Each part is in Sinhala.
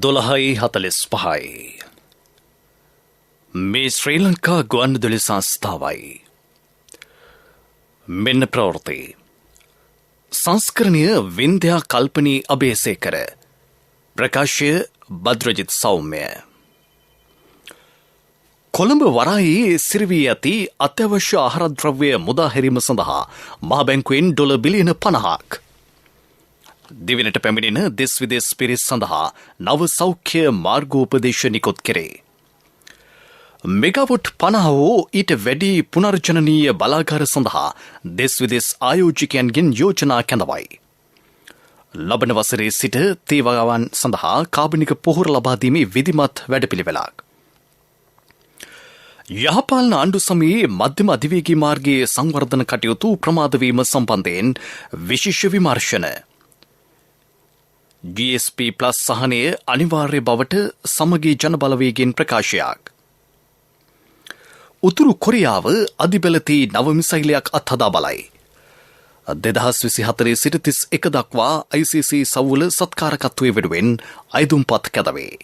12:45 මේ ශ්‍රී ලංකා ගුවන්විදුලි සංස්ථාවයි. මෙන්න ප්‍රවෘත්ති. සංස්කරණය වින්ද්‍යා කල්පනී අබේසේකර. ප්‍රකාශය බද්රජිත් සෞම්‍ය. කොළඹ වරායේ සිරවී ඇති අත්‍යවශ්‍ය ආහාරද්‍රව්‍ය මුදා හැරීම සඳහා මහ බැංකුවෙන් ඩොලර් බිලියන 50ක් දිවිනට පැමිණෙන දෙස් විදෙස් පිරිස් සඳහා නව සෞඛ්‍ය මාර්ගෝපදේශ නිකුත් කෙරේ. මෙගාවොට් 50 හෝ ඊට වැඩි පුනර්ජනනීය බලාගාර සඳහා දෙස් විදෙස් ආයෝජකයන්ගෙන් යෝජනා කැඳවයි. ලබන වසරේ සිට තේවාවන් සඳහා කාබනික පොහොර ලබා දීමේ විධිමත් වැඩපිළිවෙලක්. යහපාලන ආණ්ඩු සමයේ මධ්‍යම අධිවේගී මාර්ගයේ සංවර්ධන කටයුතු ප්‍රමාද වීම සම්බන්ධයෙන් විශේෂ විමර්ශන. GSP+ සහනය අනිවාර්ය බවට සමගී ජනබලවේගයෙන් ප්‍රකාශයක්. උතුරු කොරියාව අධිබලතී නව මිසයිලයක් අත්හදා බලයි. 2024 සිට 31 දක්වා ICC සවුල සත්කාරකත්වයේ වෙනුවෙන් අයදුම්පත් කැදවේ.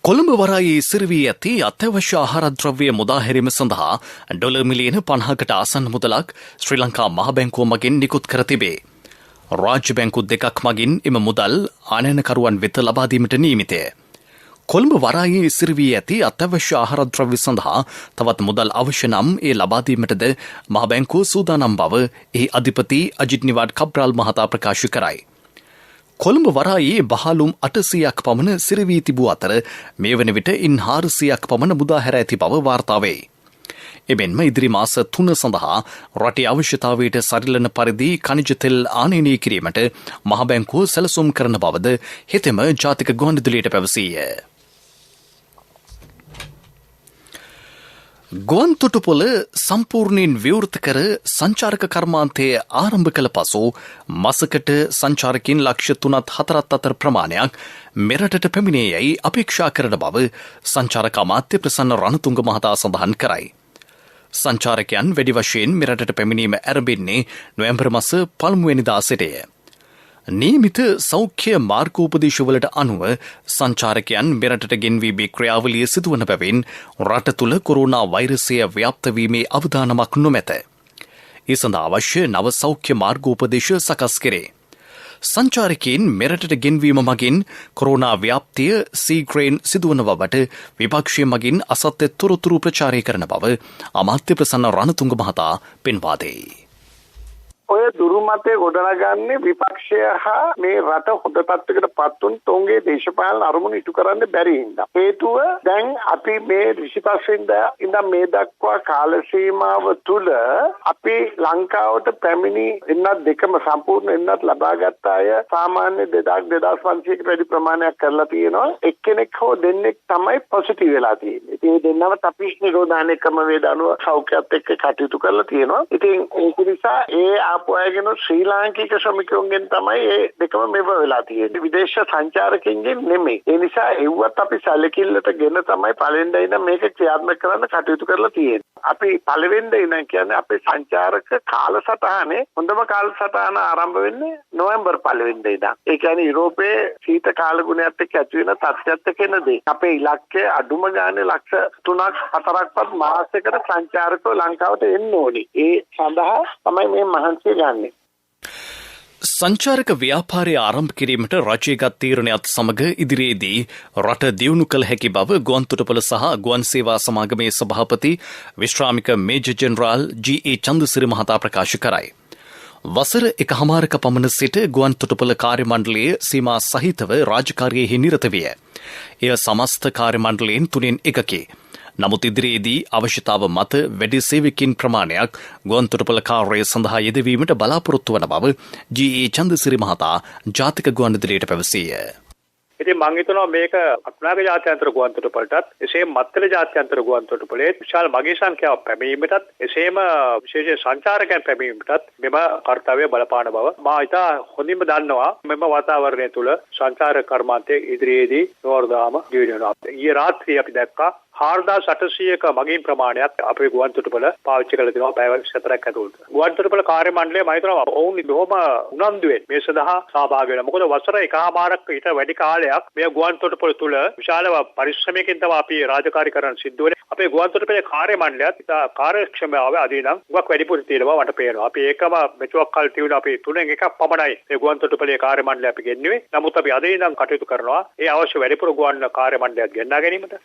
කොළඹ වරායේ සිරවී ඇති අත්‍යවශ්‍ය ආහාරද්‍රව්‍ය මුදා හැරීම සඳහා ඩොලර් මිලියන 50කට ආසන්න මුදලක් ශ්‍රී ලංකා මහ බැංකුව මගින් නිකුත් කර තිබේ. රාජ්‍ය බැංකු දෙකක් මගින් එම මුදල් ආනයනකරුවන් වෙත ලබා දීමට නියමිතය. කොළඹ වරායේ සිරවී ඇති අත්‍යවශ්‍ය ආහාරද්‍රව්‍ය සඳහා තවත් මුදල් අවශ්‍ය නම් ඒ ලබා දීමටද මහ බැංකුව සූදානම් බව එහි අධිපති අජිත් නිවාඩ් කබ්‍රාල් මහතා ප්‍රකාශ කරයි. කොළඹ වරායේ බහලුම් 800ක් පමණ සිරවී තිබූ අතර මේ වන විට ඉන් 400ක් පමණ මුදා හැර ඇති බව වාර්තා වේ. එමෙන්ම ඉදිරි මාස 3 සඳහා රටේ අවශ්‍යතාවයට සරිලන පරිදි ඛනිජ තෙල් ආනයනය කිරීමට මහ බැංකුව සැලසුම් කරන බවද හෙතෙම ජාතික ගුවන්විදුලියට පැවසීය. ගුවන් තොටුපොළ සම්පූර්ණයෙන් විවෘත කර සංචාරක කර්මාන්තය ආරම්භ කළ පසු මසකට සංචාරකින් ලක්ෂ 3-4 අතර ප්‍රමාණයක් මෙරටට පැමිණේ යැයි අපේක්ෂා කරන බව සංචාරක අමාත්‍ය ප්‍රසන්න රණතුංග මහතා සඳහන් කරයි. සංචාරකයන් වැඩි වශයෙන් මෙරටට පැමිණීම ආරම්භන්නේ නොවැම්බර් මාස 1 වෙනිදා සිටය. නියමිත සෞඛ්‍ය මාර්ගෝපදේශවලට අනුව සංචාරකයන් මෙරටට ගෙන්වීමේ ක්‍රියාවලිය සිදුවන බැවින් රට තුළ කොරෝනා වෛරසය ව්‍යාප්ත වීමේ අවදානමක් නොමැත. ඒ සඳහා අවශ්‍ය නව සෞඛ්‍ය මාර්ගෝපදේශ සකස් කෙරේ. සංචාරකයන් මෙරටට ගෙන්වීම මගින් කොරෝනා ව්‍යාප්තිය සීඝ්‍රයෙන් සිදුවන බවට විපක්ෂය මගින් අසත්‍ය තොරතුරු ප්‍රචාරය කරන බව අමාත්‍ය ප්‍රසන්න රණතුංග මහතා පෙන්වා දෙයි. ඔය දුරුමතේ ගොඩනගන්නේ විපක්ෂය හා මේ රට හොඳ පැත්තකට පත්තුන් තොන්ගේ දේශපාලන අරමුණු ඉටු කරන්න බැරි හින්දා. හේතුව දැන් අපි මේ 25 ඉඳන් මේ දක්වා කාල සීමාව තුල අපි ලංකාවට පැමිණි එන්නත් දෙකම සම්පූර්ණ එන්නත් ලබාගත් අය සාමාන්‍ය 2000-2500කට වැඩි ප්‍රමාණයක් කරලා තියෙනවා. එක්කෙනෙක් හෝ දෙන්නෙක් තමයි පොසිටිව් වෙලා තියෙන්නේ. ඉතින් මේ දෙන්නම අපි නිරෝධායන ක්‍රමවේද අනුව සෞඛ්‍යයත් එක්ක කටයුතු කරලා තියෙනවා. ඉතින් ඒක නිසා ආපුවගෙන ශ්‍රී ලාංකික ශ්‍රමිකයන්ගෙන් තමයි මේ දෙකම මෙව වෙලා තියෙන්නේ. විදේශ සංචාරකයන්ගෙන් නෙමෙයි. ඒ නිසා එව්වත් අපි සැලකිල්ලට ගෙන තමයි පළවෙනිදා ඉඳන් මේක ක්‍රියාත්මක කරන්න කටයුතු කරලා තියෙන්නේ. අපි පළවෙනිදා ඉඳන් කියන්නේ අපේ සංචාරක කාලසටහනේ හොඳම කාලසටහන ආරම්භ වෙන්නේ නොවැම්බර් 1 වෙනිදා ඉඳන්. ඒ කියන්නේ යුරෝපයේ ශීත කාලගුණයත් එක්ක ඇති වෙන තත්ත්වයක් එක්ක එන දේ. අපේ ඉලක්කය අඩුම ගානේ ලක්ෂ 3-4ක්වත් මාසයකට සංචාරකව ලංකාවට එන්න ඕනේ. ඒ සඳහා තමයි මේ මහන්සිය ගන්නෙ. සංචාරක ව්‍යාපාරය ආරම්භ කිරීමට රජය ගත් තීරණයත් සමග ඉදිරියේදී රට දියුණු කළ හැකි බව ගුවන් තොටුපොළ සහ ගුවන් සේවා සමාගමේ සභාපති විශ්‍රාමික මේජර් ජෙනරාල් G.A. චන්දසිරි මහතා ප්‍රකාශ කරයි. වසර 1.5ක පමණ සිට ගුවන් තොටුපොළ කාර්ය මණ්ඩලයේ සීමා සහිතව රාජකාරියෙහි නිරත විය. එය සමස්ත කාර්ය මණ්ඩලයෙන් 3/1කි. නමුත් ඉදිරියේදී අවශ්‍යතාව මත වැඩි සේවකින් ප්‍රමාණයක් ගුවන් තොටුපොළ කාර්යය සඳහා යෙදවීමට බලාපොරොත්තු වන බව G.A. චන්දසිරි මහතා ජාතික ගුවන්විදුලියට පැවසීය. ඉතින් මම හිතනවා මේක අත්නාග ජාත්‍යන්තර ගුවන් තොටුපළටත් එසේම මත්තල ජාත්‍යන්තර ගුවන් තොටුපළේ විශාල මගී සංඛ්‍යාවක් පැමිණීමටත් එසේම විශේෂ සංචාරකයන් පැමිණීමටත් මෙම කාර්යය බලපාන බව මා ඉතා හොඳින්ම දන්නවා. මෙම වාතාවරණය තුළ සංචාරක කර්මාන්තයේ ඉදිරියේදී නෝර්දාම දිවිනවා. ඊයේ රාත්‍රියේ අපි දැක්කා 4800ක මගින් ප්‍රමාණයක් අපේ ගුවන්තොටුපළ පාවිච්චි කරලා තිනවා පැය 4ක් ඇතුළත. ගුවන්තොටුපළ කාර්ය මණ්ඩලය මම හිතනවා ඔවුන් බොහොම උනන්දුවෙන් මේ සඳහා සහභාගී වෙනවා. මොකද වසර එකමාරක් ඊට වැඩි කාලයක් මේ ගුවන්තොටුපළ තුල විශාල පරිශ්‍රමයකින් තමයි අපි රාජකාරී කරන්න සිද්ධ වෙන්නේ. අපේ ගුවන්තොටුපළේ කාර්ය මණ්ඩලයත් කාර්යක්ෂමතාවය අදිනම් උගක් වැඩිපුර තියෙනවා මට පේනවා. අපි ඒකම මෙතුවක් කල් තියුණා අපි තුනෙන් එකක් පමණයි මේ ගුවන්තොටුපළේ කාර්ය මණ්ඩලය අපි ගෙන්නුවේ. නමුත් අපි අද ඉඳන් කටයුතු කරනවා ඒ අවශ්‍ය වැඩිපුර ගුවන් කාර්ය මණ්ඩලයක් ගෙන්නා ගැනීමට.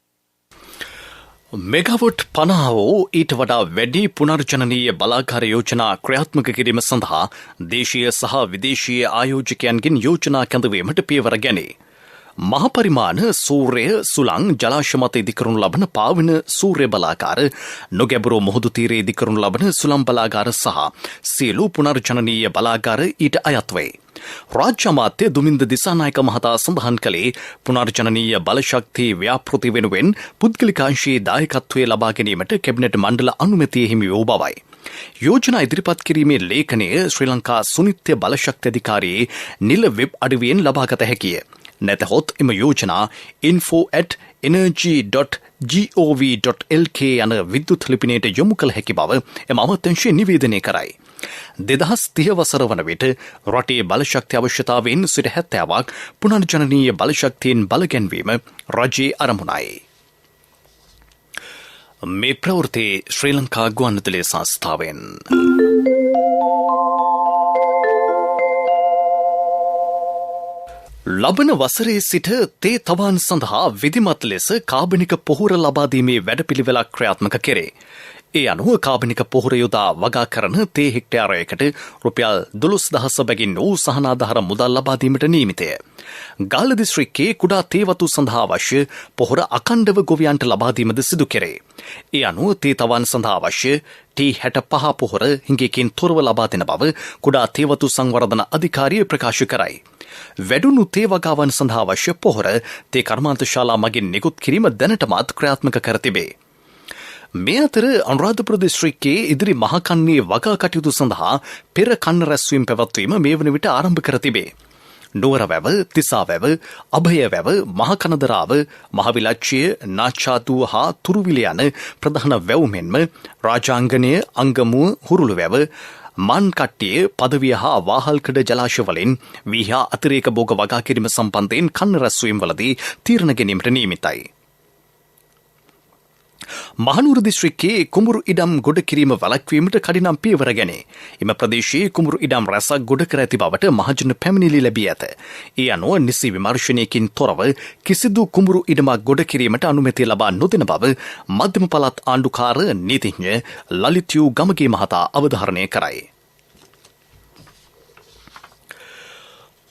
මෙගාවොට් 50 ඊට වඩා වැඩි පුනර්ජනනීය බලාගාර යෝජනා ක්‍රියාත්මක කිරීම සඳහා දේශීය සහ විදේශීය ආයෝජකයන්ගෙන් යෝජනා කැඳවීමට පියවර ගැනේ. මහපරිමාණ සූර්ය සුළං ජලාශ මත ඉදිකරනු ලබන පාවෙන සූර්ය බලාගාර, නොගැඹුරු මුහුදු තීරයේ ඉදිකරනු ලබන සුළං බලාගාර සහ සියලු පුනර්ජනනීය බලාගාර ඊට අයත් වේ. රාජ්‍ය අමාත්‍ය දුමින්ද දිසානායක මහතා සඳහන් කළේ පුනර්ජනනීය බලශක්ති ව්‍යාපෘති වෙනුවෙන් පුද්ගලිකාංශයේ දායකත්වය ලබා ගැනීමට කැබිනට් මණ්ඩල අනුමැතිය හිමි වූ බවයි. යෝජනා ඉදිරිපත් කිරීමේ ලේඛනය ශ්‍රී ලංකා සුනිත්‍ය බලශක්ති අධිකාරියේ නිල වෙබ් අඩවියෙන් ලබාගත හැකිය. නැතහොත් එම යෝජනා info@energy.gov.lk යන විද්‍යුත් ලිපිනයට යොමු කළ හැකි බව එම අමාත්‍යාංශය නිවේදනය කරයි. 2030 වසර වන විට රටේ බලශක්ති අවශ්‍යතාවයෙන් 70% පුනර්ජනනීය බලශක්තියෙන් බලගැන්වීම රජයේ අරමුණයි. මේ ප්‍රවෘත්ති ශ්‍රී ලංකා ගුවන්විදුලි සංස්ථාවෙන්. ලබන වසරේ සිට තේ තවාන් සඳහා විධිමත් ලෙස කාබනික පොහොර ලබා දීමේ වැඩපිළිවෙලක් ක්‍රියාත්මක කෙරේ. ඒ අනුව කාබනික පොහොර යොදා වගා කරන තේ හෙක්ටයාරයකට රුපියල් 12,000 බැගින් වූ සහනාධාර මුදල් ලබා දීමට නියමිතය. ගාල්ල දිස්ත්‍රික්කයේ කුඩා තේවතු සඳහා අවශ්‍ය පොහොර අඛණ්ඩව ගොවියන්ට ලබා දීමද සිදු කෙරේ. ඒ අනුව තේ තවන් සඳහා අවශ්‍ය T65 පොහොර හිඟකින් තොරව ලබා දෙන බව කුඩා තේවතු සංවර්ධන අධිකාරිය ප්‍රකාශ කරයි. වැඩුණු තේ වගාවන් සඳහා අවශ්‍ය පොහොර තේ කර්මාන්තශාලා මගින් නිකුත් කිරීම දැනටමත් ක්‍රියාත්මක කර තිබේ. මේ අතර අනුරාධපුර දිස්ත්‍රික්කයේ ඉදිරි මහකන්නේ වගා කටයුතු සඳහා පෙර කන්න රැස්වීම පැවැත්වීම මේ වන විට ආරම්භ කර තිබේ. නුවරවැව, තිසාවැව, අභයවැව, මහකනදරාව, මහවිලච්චිය, නාචාතුව හා තුරුවිල යන ප්‍රධාන වැව් මෙන්ම රාජාංගනය, අංගමුව, හුරුළුවැව, මන්කට්ටිය, පදවිය හා වාහල්කඩ ජලාශවලින් වීහා අතිරේක භෝග වගා කිරීම සම්බන්ධයෙන් කන්න රැස්වීම් වලදී තීරණ ගැනීමට නියමිතයි. මහනුවර දිස්ත්‍රික්කයේ කුඹුරු ඉඩම් ගොඩ කිරීම වැළැක්වීමට කඩිනම් පියවර ගැනේ. එම ප්‍රදේශයේ කුඹුරු ඉඩම් රැසක් ගොඩ කර ඇති බවට මහජන පැමිණිලි ලැබී ඇත. ඒ අනුව නිසි විමර්ශනයකින් තොරව කිසිදු කුඹුරු ඉඩමක් ගොඩ කිරීමට අනුමැතිය ලබා නොදෙන බව මධ්‍යම පළාත් ආණ්ඩුකාර නීතිඥ ලලිත් යූ ගමගේ මහතා අවධාරණය කරයි.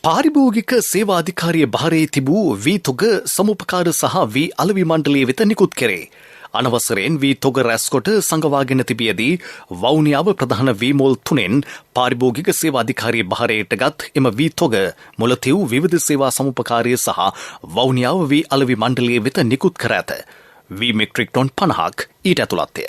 පාරිභෝගික සේවා අධිකාරිය භාරයේ තිබූ වී තොග සමුපකාර සහ වී අලෙවි මණ්ඩලයේ වෙත නිකුත් කෙරේ. අනවසරයෙන් වී තොග රැස්කොට සංගවාගෙන තිබියදී වවුනියාව ප්‍රධාන වී මෝල් 3න් පාරිභෝගික සේවා අධිකාරිය භාරයට ගත් එම වී තොග මොළතිව් විවිධ සේවා සමුපකාරිය සහ වවුනියාව වී අලෙවි මණ්ඩලයේ වෙත නිකුත් කර ඇත. වී මෙට්‍රික් ටොන් 50ක් ඊට ඇතුළත්ය.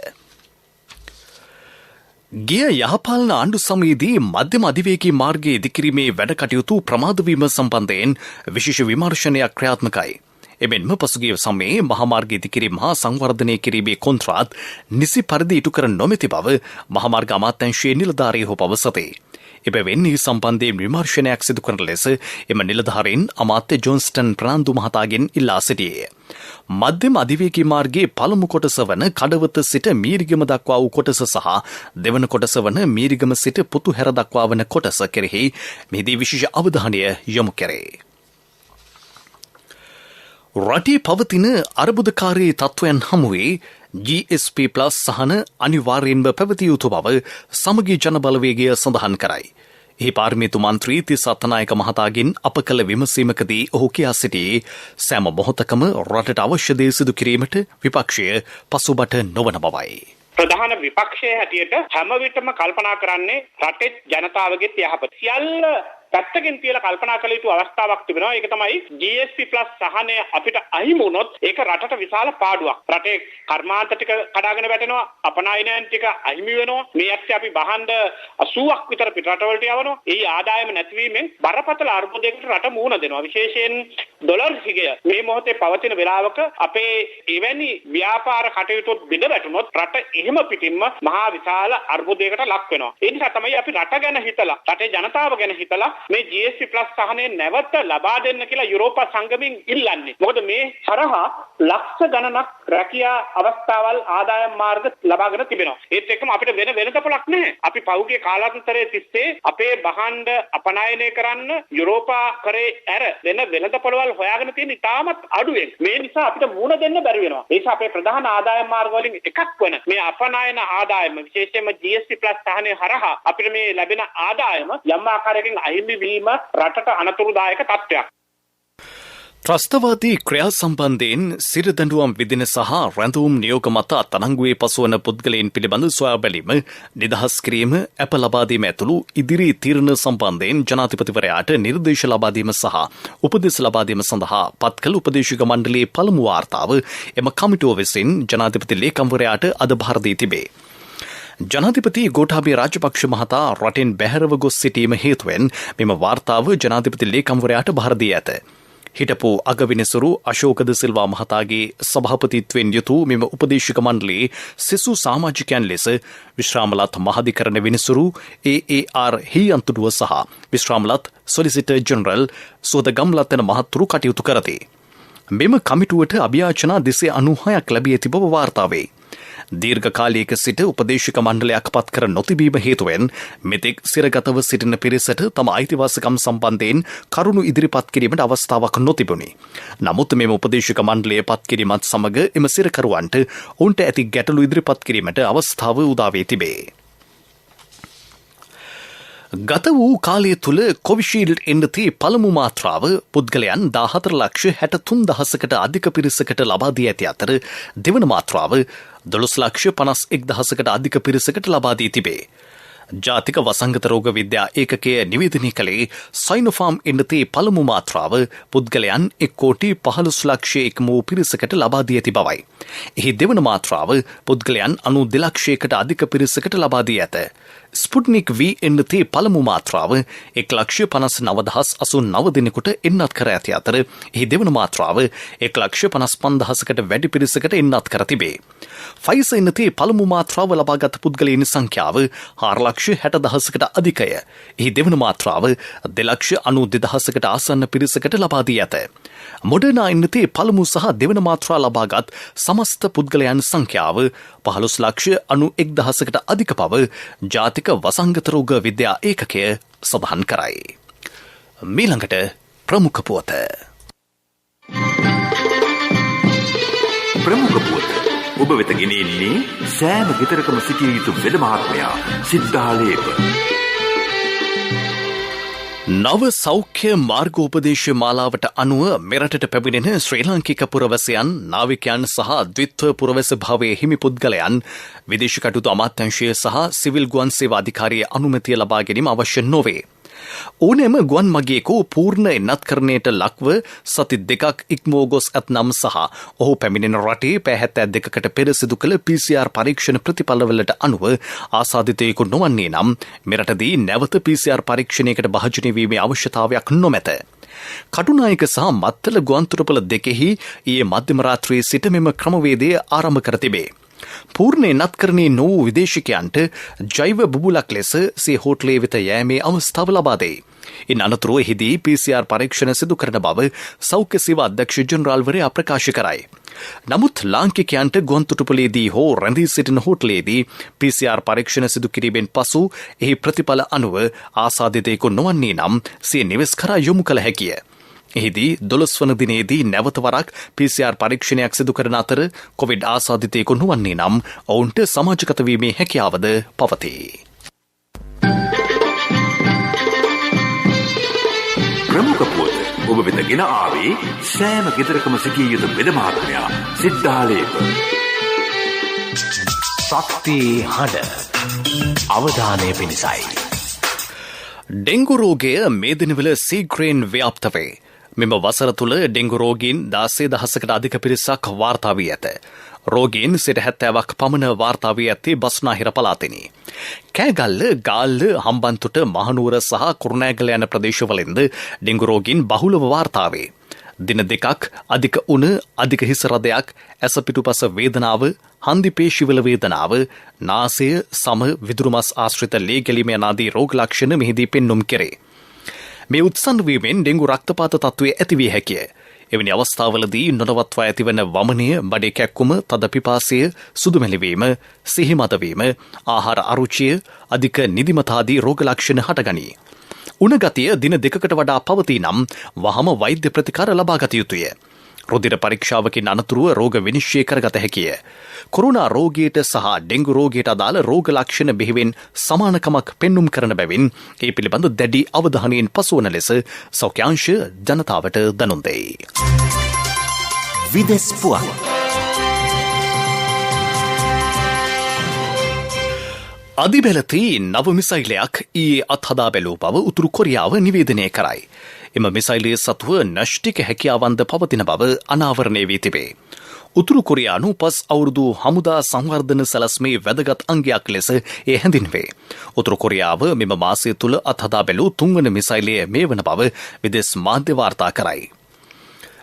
ගිය යහපාලන ආණ්ඩු සමයේදී මධ්‍යම අධිවේගී මාර්ගයේ ඉදිකිරීමේ වැඩ කටයුතු ප්‍රමාද වීම සම්බන්ධයෙන් විශේෂ විමර්ශනයක් ක්‍රියාත්මකයි. එමෙන්ම පසුගිය සමයේ මහාමාර්ග ඉදිකිරීම හා සංවර්ධනය කිරීමේ කොන්ත්‍රාත් නිසි පරිදි ඉටු කර නොමැති බව මහාමාර්ග අමාත්‍යාංශයේ නිලධාරීහු පවසති. එබැවින් මේ සම්බන්ධයෙන් විමර්ශනයක් සිදු කරන ලෙස එම නිලධාරීන් අමාත්‍ය ජොන්ස්ටන් ප්‍රනාන්දු මහතාගෙන් ඉල්ලා සිටියේ. මධ්‍යම අධිවේගී මාර්ගයේ පළමු කොටස වන කඩවත සිට මීරිගම දක්වා වූ කොටස සහ දෙවන කොටස වන මීරිගම සිට පුතුහැර දක්වා වන කොටස කෙරෙහි මෙහිදී විශේෂ අවධානය යොමු කෙරේ. රටේ පවතින අර්බුදකාරී තත්ත්වයන් හමුවේ GSP+ සහන අනිවාර්යෙන්ම පැවතිය යුතු බව සමගී ජන බලවේගය සඳහන් කරයි. එහි පාර්ලිමේන්තු මන්ත්‍රී තිස්ස අත්තනායක මහතාගෙන් අප කළ විමසීමකදී ඔහු කියා සිටියේ සෑම මොහොතකම රටට අවශ්‍ය දේ සිදු කිරීමට විපක්ෂය පසුබට නොවන බවයි. ප්‍රධාන විපක්ෂයේ හැටියට හැම විටම කල්පනා කරන්නේ රටේ ජනතාවගේ යහපත. සියල්ල පැත්තකින් තියලා කල්පනා කළ යුතු අවස්ථාවක් තිබෙනවා. ඒක තමයි GSP+ සහනය අපිට අහිමි වුණොත් ඒක රටට විශාල පාඩුවක්. රටේ කර්මාන්ත ටික කඩාගෙන වැටෙනවා, අපනායනයන් ටික අහිමි වෙනවා. මේ ඇත්තේ අපි බහන්ඩ 80ක් විතර පිටරටවලට යවනවා. ඒ ආදායම නැතිවීමෙන් බරපතල අර්බුදයකට රට මුහුණ දෙනවා. විශේෂයෙන් ඩොලර් හිගය මේ මොහොතේ පවතින වෙලාවක අපේ එවැනි ව්‍යාපාර කටයුතු බිඳ වැටුනොත් රට එහෙම පිටින්ම මහා විශාල අර්බුදයකට ලක් වෙනවා. ඒ නිසා තමයි අපි රට ගැන හිතලා, රටේ ජනතාව ගැන හිතලා මේ GSP+ සහනය නැවත ලබා දෙන්න කියලා යුරෝපා සංගමයෙන් ඉල්ලන්නේ. මොකද මේ හරහා ලක්ෂ ගණනක් රැකියා අවස්ථාවල් ආදායම් මාර්ග ලබාගෙන තිබෙනවා. ඒත් එක්කම අපිට වෙන වෙනතපොලක් නැහැ. අපි පහුගිය කාලාන්තරයේ තිස්සේ අපේ බහන්ඩ අපනායනය කරන්න යුරෝපා කරේ ඇර වෙන වෙනතපොළවල් හොයාගෙන තියෙන ඉතාමත් අඩුවෙන්. මේ නිසා අපිට මුණ දෙන්න බැරි වෙනවා. ඒ නිසා අපේ ප්‍රධාන ආදායම් මාර්ග වලින් එකක් වන මේ අපනායන ආදායම විශේෂයෙන්ම GSP+ සහනය හරහා අපිට මේ ලැබෙන ආදායම යම් ආකාරයකින් අහිමි වීම රටට අනතුරුදායක තත්ත්වයක්. ත්‍රස්තවාදී ක්‍රියා සම්බන්ධයෙන් සිරදඬුවම් විදින සහ රැඳවුම් නියෝග මත අත්අඩංගුවේ පසුවන පුද්ගලයන් පිළිබඳ සොයා බැලීම, නිදහස් කිරීම, අප ලබා දීම ඇතුළු ඉදිරි තීරණ සම්බන්ධයෙන් ජනාධිපතිවරයාට නිර්දේශ ලබා දීම සහ උපදෙස් ලබා දීම සඳහා පත් කළ උපදේශක මණ්ඩලයේ පළමු වාර්තාව එම කමිටුව විසින් ජනාධිපති ලේකම්වරයාට අද භාර දී තිබේ. ජනාධිපති ගෝඨාභය රාජපක්ෂ මහතා රටෙන් බැහැරව ගොස් සිටීම හේතුවෙන් මෙම වාර්තාව ජනාධිපති ලේකම්වරයාට භාර දී ඇත. හිටපු අගවිනිසුරු අශෝක ද සිල්වා මහතාගේ සභාපතිත්වයෙන් යුතු මෙම උපදේශක මණ්ඩලයේ සෙසු සමාජිකයන් ලෙස විශ්‍රාමලත් මහාධිකරණ විනිසුරු AAR හියන්තුඩුව සහ විශ්‍රාමලත් සොලිසිටර් ජෙනරල් සෝද ගම්ලත් යන මහත්තුරු කටයුතු කරති. මෙම කමිටුවට අභියාචනා 296ක් ලැබී ඇති බව වාර්තා වේ. දීර්ඝ කාලයක සිට උපදේශක මණ්ඩලයක් පත් කර නොතිබීම හේතුවෙන් මෙතෙක් සිරගතව සිටින පිරිසට තම අයිතිවාසිකම් සම්බන්ධයෙන් කරුණු ඉදිරිපත් කිරීමට අවස්ථාවක් නොතිබුණි. නමුත් මෙම උපදේශක මණ්ඩලය පත් කිරීමත් සමග එම සිරකරුවන්ට ඔවුන්ට ඇති ගැටලු ඉදිරිපත් කිරීමට අවස්ථාව උදා වී තිබේ. ගත වූ කාලය තුළ කොවිෂීල්ඩ් එන්නති පළමු මාත්‍රාව පුද්ගලයන් 14,63,000කට අධික පිරිසකට ලබා දී ඇති අතර දෙවන මාත්‍රාව 12,51,000කට අධික පිරිසකට ලබා දී තිබේ. ජාතික වසංගත රෝග විද්‍යා ඒකකය නිවේදනය කළේ සයිනෝෆාම් එන්නති පළමු මාත්‍රාව පුද්ගලයන් 1,15,00,000 පිරිසකට ලබා දී ඇති බවයි. එහි දෙවන මාත්‍රාව පුද්ගලයන් 92,00,000කට අධික පිරිසකට ලබා දී ඇත. ස්පුට්නික් V එන්නතේ පළමු මාත්‍රාව 1,59,089 දෙනෙකුට එන්නත් කර ඇති අතර එහි දෙවන මාත්‍රාව 1,55,000කට වැඩි පිරිසකට එන්නත් කර තිබේ. ෆයිසර් එන්නතේ පළමු මාත්‍රාව ලබාගත් පුද්ගලයන් සංඛ්‍යාව 4,60,000කට අධිකය. එහි දෙවන මාත්‍රාව 2,92,000කට ආසන්න පිරිසකට ලබා දී ඇත. මොඩර්නා එන්නතේ පළමු සහ දෙවන මාත්‍රා ලබාගත් සමස්ත පුද්ගලයන් සංඛ්‍යාව 15,91,000කට අධික බව ජාතික වසංගත රෝග විද්‍යා ඒකකය සඳහන් කරයි. මීළඟට ප්‍රමුඛ පුවත. ප්‍රමුඛ පුවත ඔබ වෙත ගෙනෙන්නේ සෑම ගෙදරකම සිටිය යුතු වෙද මහත්මයා සිද්ධාලේප. නව සෞඛ්‍ය මාර්ගෝපදේශ මාලාවට අනුව මෙරටට පැමිණෙන ශ්‍රී ලාංකික පුරවැසියන්, නාවිකයන් සහ ද්විත්ව පුරවැස භාවයේ හිමි පුද්ගලයන් විදේශ කටයුතු අමාත්‍යාංශය සහ සිවිල් ගුවන් සේවා අධිකාරියේ අනුමැතිය ලබා ගැනීම අවශ්‍ය නොවේ. ඕනෑම ගුවන් මගියෙකු පූර්ණ එන්නත්කරණයට ලක්ව සති 2ක් ඉක්මෝ ගොස් ඇතනම් සහ ඔහු පැමිණෙන රටේ පැය 72කට පෙර සිදු කළ PCR පරීක්ෂණ ප්‍රතිඵලවලට අනුව ආසාදිතයෙකු නොවන්නේ නම් මෙරටදී නැවත PCR පරීක්ෂණයකට භාජනය වීමේ අවශ්‍යතාවයක් නොමැත. කටුනායක සහ මත්තල ගුවන්තොටුපළ දෙකෙහි ඊයේ මධ්‍යම රාත්‍රියේ සිට මෙම ක්‍රමවේදය ආරම්භ කර තිබේ. පූර්ණ එන්නත්කරණයේ නොවූ විදේශිකයන්ට ජෛව බුබුලක් ලෙස සිය හෝටලයේ වෙත යෑමේ අවස්ථාව ලබා දෙයි. ඉන් අනතුරුව එහිදී PCR පරීක්ෂණ සිදු කරන බව සෞඛ්‍ය සේවා අධ්‍යක්ෂ ජෙනරාල්වරයා ප්‍රකාශ කරයි. නමුත් ලාංකිකයන්ට ගුවන්තොටුපළේදී හෝ රැඳී සිටින හෝටලයේදී PCR පරීක්ෂණ සිදු කිරීමෙන් පසු එහි ප්‍රතිඵල අනුව ආසාදිතයෙකු නොවන්නේ නම් සිය නිවෙස් කරා යොමු කළ හැකිය. එහිදී 12 වන දිනේදී නැවත වරක් PCR පරීක්ෂණයක් සිදු කරන අතර කොවිඩ් ආසාදිතයෙකු නොවන්නේ නම් ඔවුන්ට සමාජගත වීමේ හැකියාවද පවතී. ප්‍රමුඛ පුවත ඔබ වෙත ගෙන ආවේ සෑම ගෙදරකම සිටිය යුතු වෙද මහත්මයා සිද්ධාලේප. ශක්තියේ හඬ අවධානය පිණිසයි. ඩෙංගු රෝගය මේ දිනවල සීඝ්‍රයෙන් ව්‍යාප්ත වේ. මෙම වසර තුළ ඩෙංගු රෝගීන් 16,000කට අධික පිරිසක් වාර්තා වී ඇත. රෝගීන් 70ක් පමණ වාර්තා වී ඇත්තේ බස්නාහිර පළාතෙනි. කෑගල්ල, ගාල්ල, හම්බන්තොට, මහනුවර සහ කුරුණෑගල යන ප්‍රදේශවලින්ද ඩෙංගු රෝගීන් බහුලව වාර්තා වේ. දින දෙකක් අධික උණ, අධික හිස රදයක්, ඇස පිටුපස වේදනාව, හන්දි පේශිවල වේදනාව, නාසය, සම, විදුරුමස් ආශ්‍රිත ලේ ගැලීම යනාදී රෝග ලක්ෂණ මෙහිදී පෙන්නුම් කෙරේ. මේ උත්සන්න වීමෙන් ඩෙංගු රක්තපාත තත්ත්වය ඇතිවිය හැකිය. එවැනි අවස්ථාවලදී නොනවත්වා ඇතිවන වමනය, බඩේ කැක්කුම, තද පිපාසය, සුදු මැලිවීම, සිහිමද වීම, ආහාර අරුචිය, අධික නිදිමත ආදී රෝග ලක්ෂණ හටගනී. උණගතිය දින දෙකකට වඩා පවතී නම් වහම වෛද්‍ය ප්‍රතිකාර ලබා ගත යුතුය. රුධිර පරීක්ෂාවකින් අනතුරුව රෝග විනිශ්චය කරගත හැකිය. කොරෝනා රෝගයට සහ ඩෙංගු රෝගයට අදාළ රෝග ලක්ෂණ බෙහෙවින් සමානකමක් පෙන්නුම් කරන බැවින් ඒ පිළිබඳ දැඩි අවධානයෙන් පසුවන ලෙස සෞඛ්‍යාංශ ජනතාවට දැනුම් දෙයි. විදෙස් පුවත්. අධිබලති නව මිසයිලයක් ඊයේ අත්හදා බැලූ බව උතුරු කොරියාව නිවේදනය කරයි. එම මිසයිලයේ සතුව න්‍යෂ්ටික හැකියාවන්ද පවතින බව අනාවරණය වී තිබේ. උතුරු කොරියානු පස් අවුරුදු හමුදා සංවර්ධන සැලැස්මේ වැදගත් අංගයක් ලෙස එය හැඳින්වේ. උතුරු කොරියාව මෙම මාසය තුළ අත්හදා බැලූ තුන්වන මිසයිලය මේ වන බව විදෙස් මාධ්‍ය වාර්තා කරයි.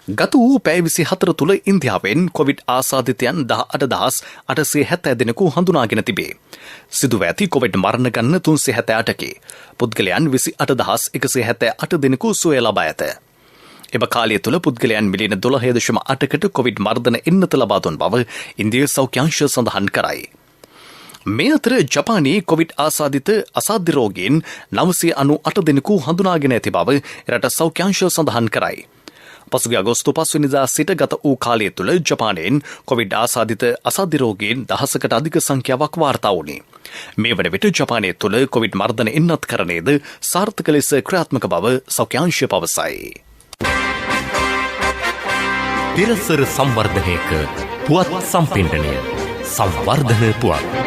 ගත වූ පැය 24 තුළ ඉන්දියාවෙන් කොවිඩ් ආසාදිතයන් 18,870 දෙනෙකු හඳුනාගෙන තිබේ. සිදුව ඇති කොවිඩ් මරණ ගණන 378කි. පුද්ගලයන් 28,178 දෙනෙකු සුවය ලබා ඇත. එම කාලය තුළ පුද්ගලයන් මිලියන 12.8කට කොවිඩ් මර්ධන එන්නත ලබා දුන් බව ඉන්දියා සෞඛ්‍යාංශ සඳහන් කරයි. මේ අතර ජපානයේ කොවිඩ් ආසාදිත අසාධ්‍ය රෝගීන් 998 දෙනෙකු හඳුනාගෙන ඇති බව රට සෞඛ්‍යාංශ සඳහන් කරයි. පසුගිය අගෝස්තු 5 වෙනිදා සිට ගත වූ කාලය තුළ ජපානයෙන් කොවිඩ් ආසාදිත අසාධ්‍ය රෝගීන් 10කට අධික සංඛ්‍යාවක් වාර්තා වුණේ. මේ වන විට ජපානය තුළ කොවිඩ් මර්ධන එන්නත් කරණයද සාර්ථක ලෙස ක්‍රියාත්මක බව සෞඛ්‍යාංශය පවසයි. දිරසර සංවර්ධනයක පුවත් සම්පින්ඩනය සංවර්ධන පුවත්.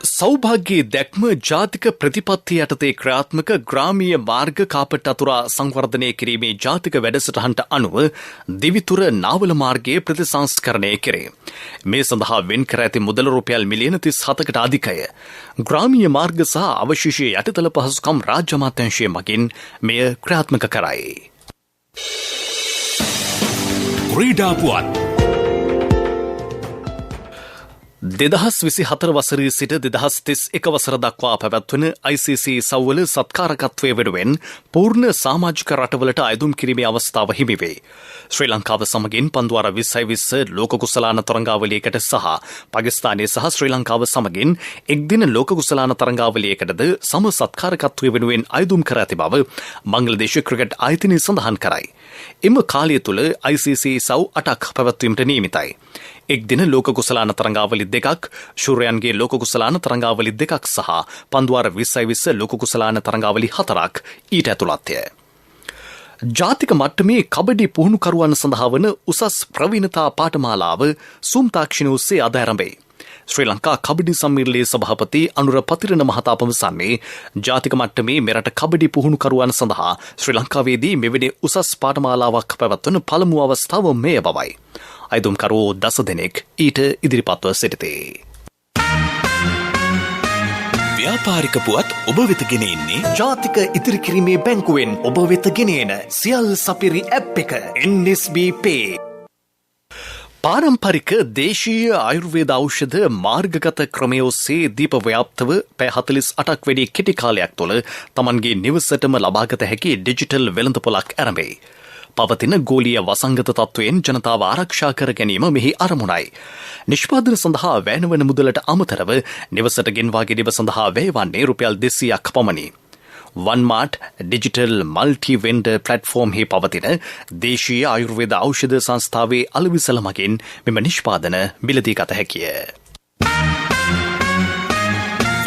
සෞභාග්‍යයේ දැක්ම ජාතික ප්‍රතිපත්ති යටතේ ක්‍රියාත්මක ග්‍රාමීය මාර්ග කාපට් අතුරා සංවර්ධනය කිරීමේ ජාතික වැඩසටහනට අනුව දිවිතුර නාවල මාර්ගයේ ප්‍රතිසංස්කරණය කෙරේ. මේ සඳහා වෙන් කර ඇති මුදල රුපියල් මිලියන 37කට අධිකය. ග්‍රාමීය මාර්ග සහ අවශේෂ යටිතල පහසුකම් රාජ්‍ය අමාත්‍යාංශය මගින් මෙය ක්‍රියාත්මක කරයි. ක්‍රීඩා පුවත්. 2024 වසරේ සිට 2031 වසර දක්වා පැවැත්වන ICC සව්වල සත්කාරකත්වය වෙනුවෙන් පූර්ණ සමාජික රටවලට අයදුම් කිරීමේ අවස්ථාව හිමි වේ. ශ්‍රී ලංකාව සමගින් පන්දුවාර 2020 ලෝක කුසලාන තරඟාවලියකට සහ පාකිස්තානයේ සහ ශ්‍රී ලංකාව සමගින් එක්දින ලෝක කුසලාන තරඟාවලියකටද සම සත්කාරකත්වය වෙනුවෙන් අයදුම් කර ඇති බව බංග්ලාදේශ ක්‍රිකට් ආයතනය සඳහන් කරයි. එම කාලය තුළ ICC සව් 8ක් පැවැත්වීමට නියමිතයි. එක්දින ලෝක කුසලාන තරඟාවලි 2ක්, ශූරයන්ගේ ලෝක කුසලාන තරඟාවලි 2ක් සහ පන්දුවාර 2020 ලෝක කුසලාන තරඟාවලි 4ක් ඊට ඇතුළත්ය. ජාතික මට්ටමේ කබඩි පුහුණුකරුවන් සඳහා වන උසස් ප්‍රවීණතා පාඨමාලාව සූම් තාක්ෂණය ඔස්සේ අද ආරම්භයි. ශ්‍රී ලංකා කබඩි සම්මිලනයේ සභාපති අනුර පතිරණ මහතා පවසන්නේ ජාතික මට්ටමේ මෙරට කබඩි පුහුණුකරුවන් සඳහා ශ්‍රී ලංකාවේදී මෙවැනි උසස් පාඨමාලාවක් පැවැත්වන පළමු අවස්ථාව මෙය බවයි. අයදුම්කරුවෝ 10 දෙනෙක් ඊට ඉදිරිපත්ව සිටිතේ. ව්‍යාපාරික පුවත් ඔබ වෙත ගෙන එන්නේ ජාතික ඉතිරි කිරීමේ බැංකුවෙන් ඔබ වෙත ගෙනෙන සියල් සපිරි ඇප් එක NSB Pay. පාරම්පරික දේශීය ආයුර්වේද ඖෂධ මාර්ගගත ක්‍රමය ඔස්සේ දීප ව්‍යාප්තව පැය 48ක් වැඩි කෙටි කාලයක් තුළ තමන්ගේ නිවසටම ලබාගත හැකි ඩිජිටල් වෙළඳපොලක් ආරම්භයි. පවතින ගෝලීය වසංගත තත්ත්වයෙන් ජනතාව ආරක්ෂා කර ගැනීම මෙහි අරමුණයි. නිෂ්පාදන සඳහා වැයවන මුදලට අමතරව නිවසට ගෙන්වා ගැනීම සඳහා වැය වන්නේ රුපියල් 200ක් පමණි. වන්මාර්ට් ඩිජිටල් මල්ටි වෙන්ඩර් ප්ලැට්ෆෝම් හි පවතින දේශීය ආයුර්වේද ඖෂධ සංස්ථාවේ අලවිසල මගින් මෙම නිෂ්පාදන මිලදී ගත හැකිය.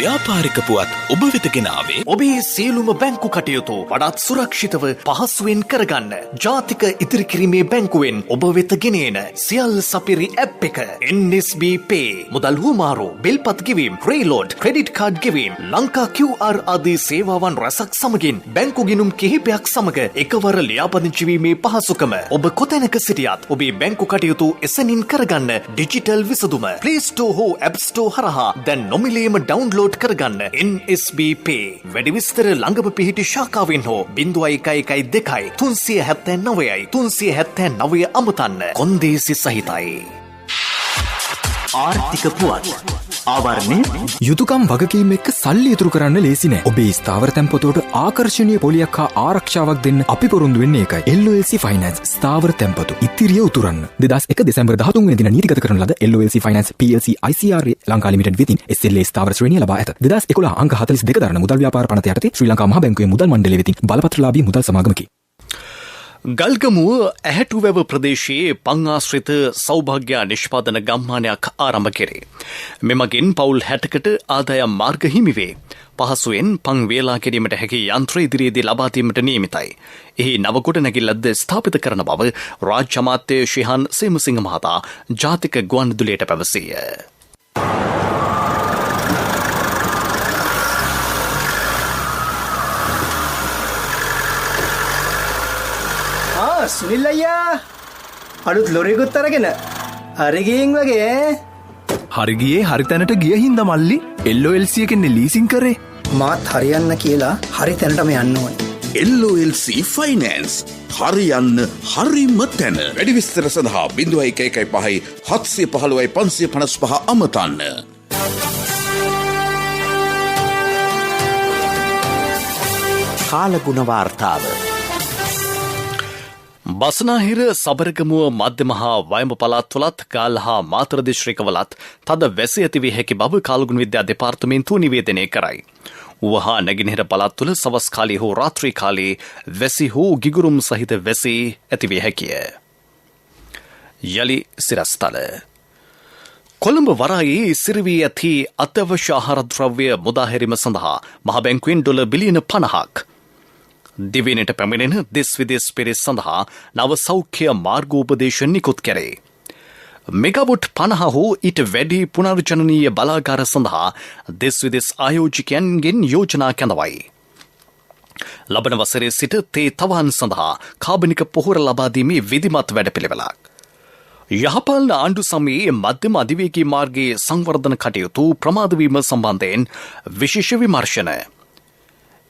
ව්‍යාපාරික පුවත් ඔබ වෙත ගෙනාවේ ඔබේ සියලුම බැංකු කටයුතු වඩාත් සුරක්ෂිතව පහසුවෙන් කරගන්න ජාතික ඉදිරිකිරීමේ බැංකුවෙන් ඔබ වෙත ගෙනේන සියල් සපිරි ඇප් එක NSB Pay මුදල් හුමාරු බිල්පත් ගෙවීම ප්‍රීලෝඩ් ක්‍රෙඩිට් කාඩ් ගෙවීම ලංකා QR ආදී සේවාවන් රැසක් සමගින් බැංකු ගිණුම් කිහිපයක් සමග එකවර ලියාපදිංචි වීමේ පහසුකම ඔබ කොතැනක සිටියත් ඔබේ බැංකු කටයුතු එසැනින් කරගන්න ඩිජිටල් විසඳුම Play Store හෝ App Store හරහා දැන් නොමිලේම ඩවුන්ලෝඩ් කරගන්න NSB Pay වැඩි විස්තර ළඟම පිහිටි ශාඛාවෙන් හෝ 0112 379යි 379 අමතන්න කොන්දේසි සහිතයි ආර්ථික පුවත් ආවරණය යුතුයකම් වගකීම් එක්ක සල්ලි ඉතුරු කරන්න ලේසි නෑ. ඔබේ ස්ථාවර තැන්පතට ආකර්ෂණීය පොලියක් හා ආරක්ෂාවක් දෙන්න අපි පොරොන්දු වෙන්නේ ඒකයි. LOLC Finance ස්ථාවර තැන්පතු ඉතිරිය උතුරන්න. 2001 දෙසැම්බර් 13 වෙනි දින නීතිගත කරන ලද LOLC Finance PLC ICRA Lanka limited වෙතින් SLA ස්ථාවර ශ්‍රේණිය ලබා ඇත. 2011 අංක 42 දරන මුදල් ව්‍යාපාර පනත යටතේ ශ්‍රී ලංකා මහ බැංකුවේ මුදල් මණ්ඩලය වෙතින් බලපත්‍රලාභී මුදල් සමාගමකි. ගල්ගමුව ඇහැටුවැව ප්‍රදේශයේ පංආශ්‍රිත සෞභාග්‍ය නිෂ්පාදන ගම්මානයක් ආරම්භ කෙරේ. මෙමගින් පවුල් 60කට ආදායම් මාර්ග හිමිවේ. පහසුවෙන් පං වේලා කිරීමට හැකි යන්ත්‍ර ඉදිරියේදී ලබා දීමට නියමිතයි. එහි නව ගොඩනැගිල්ලක්ද ස්ථාපිත කරන බව රාජ්‍ය අමාත්‍ය ශිහාන් සේමසිංහ මහතා ජාතික ගුවන්විදුලියට පැවසීය. සුනිල් අයියා අලුත් ලොරියකුත් අරගෙන හරි ගියින් වගේ හරි ගියේ හරි තැනට ගිය හින්දා මල්ලි LOLC එකෙන් ලීසින් කරේ මාත් හරියන්න කියලා හරි තැනටම යන්න ඕනේ LOLC Finance හරියන්න හරිම තැන වැඩි විස්තර සඳහා 0115 715 555 අමතන්න කාලගුණ වාර්තාව බස්නාහිර සබරගමුව මධ්‍යම හා වයඹ පළාත්වලත් ගාල්ල හා මාතර දිස්ත්‍රික්කවලත් තද වැසි ඇති විය හැකි බව කාලගුණ විද්‍යා දෙපාර්තමේන්තුව නිවේදනය කරයි. වහා නැගෙනහිර පළාත්වල සවස් කාලයේ හෝ රාත්‍රී කාලයේ වැසි හෝ ගිගුරුම් සහිත වැසි ඇති විය හැකිය. යලි සිරස්තල කොළඹ වරායේ සිරවී ඇති අත්‍යවශ්‍ය ආහාර ද්‍රව්‍ය මුදාහැරීම සඳහා මහ බැංකුවෙන් ඩොලර් බිලියන 50ක් දිවයිනට පැමිණෙන දෙස් විදෙස් පිරිස් සඳහා නව සෞඛ්‍ය මාර්ගෝපදේශ නිකුත් කරේ. මෙගාවොට් 50 හෝ ඊට වැඩි පුනර්ජනනීය බලාගාර සඳහා දෙස් විදෙස් ආයෝජකයන්ගෙන් යෝජනා කැඳවයි. ලබන වසරේ සිට තේ තවහන් සඳහා කාබනික පොහොර ලබා දීමේ විධිමත් වැඩපිළිවෙලක්. යහපාලන ආණ්ඩු සමයේ මධ්‍යම අධිවේගී මාර්ගයේ සංවර්ධන කටයුතු ප්‍රමාද වීම සම්බන්ධයෙන් විශේෂ විමර්ශන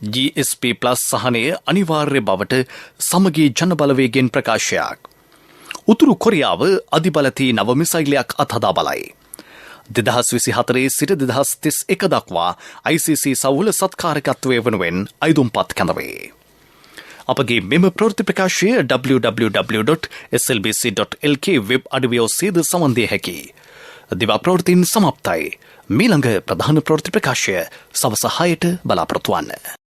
GSP+ සහනය අනිවාර්ය බවට සමගී ජනබලවේගෙන් ප්‍රකාශයක්. උතුරු කොරියාව අධිබලතී නව මිසයිලයක් අත්හදා බලයි. 2024 සිට 2031 දක්වා ICC සවුල සත්කාරකත්වය වෙනුවෙන් අයදුම්පත් කැඳවේ. අපගේ මෙම ප්‍රවෘත්ති ප්‍රකාශය www.slbc.lk වෙබ් අඩවිය ඔස්සේද සමන්දිය හැකි. දිවා ප්‍රවෘත්තින් සමප්තයි. මීළඟ ප්‍රධාන ප්‍රවෘත්ති ප්‍රකාශය සවස 6ට බලාපොරොත්තු වන්න.